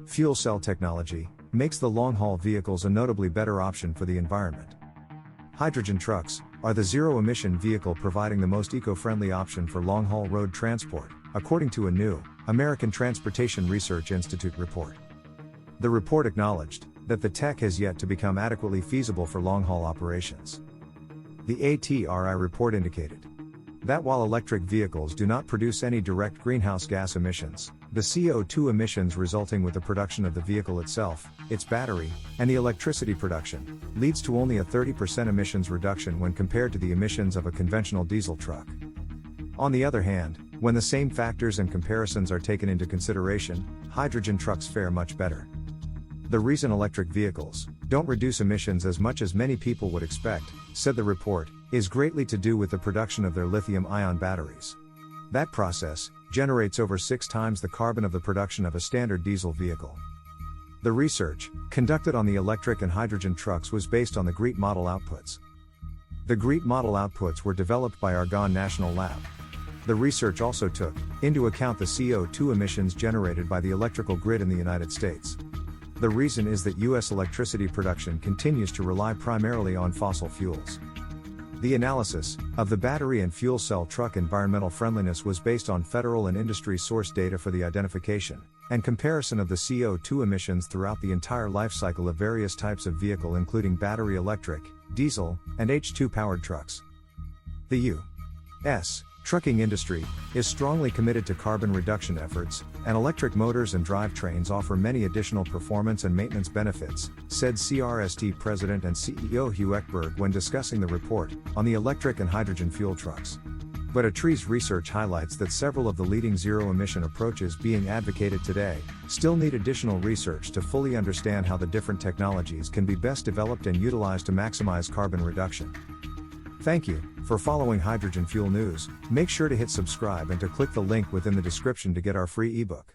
fuel cell technology, makes the long-haul vehicles a notably better option for the environment. Hydrogen trucks are the zero-emission vehicle providing the most eco-friendly option for long-haul road transport, according to a new American Transportation Research Institute report. The report acknowledged that the tech has yet to become adequately feasible for long-haul operations. The ATRI report indicated that while electric vehicles do not produce any direct greenhouse gas emissions, the CO2 emissions resulting with the production of the vehicle itself, its battery, and the electricity production, leads to only a 30% emissions reduction when compared to the emissions of a conventional diesel truck. On the other hand, when the same factors and comparisons are taken into consideration, hydrogen trucks fare much better. The reason electric vehicles don't reduce emissions as much as many people would expect, said the report, is greatly to do with the production of their lithium-ion batteries. That process generates over 6 times the carbon of the production of a standard diesel vehicle. The research, conducted on the electric and hydrogen trucks, was based on the GREET model outputs. The GREET model outputs were developed by Argonne National Lab. The research also took into account the CO2 emissions generated by the electrical grid in the United States. The reason is that U.S. electricity production continues to rely primarily on fossil fuels. The analysis of the battery and fuel cell truck environmental friendliness was based on federal and industry source data for the identification and comparison of the CO2 emissions throughout the entire life cycle of various types of vehicle, including battery electric, diesel, and H2 powered trucks. The U.S. trucking industry is strongly committed to carbon reduction efforts, and electric motors and drivetrains offer many additional performance and maintenance benefits, said CRST President and CEO Hugh Eckberg when discussing the report on the electric and hydrogen fuel trucks. But Atri's research highlights that several of the leading zero-emission approaches being advocated today still need additional research to fully understand how the different technologies can be best developed and utilized to maximize carbon reduction. Thank you for following Hydrogen Fuel News. Make sure to hit subscribe and to click the link within the description to get our free ebook.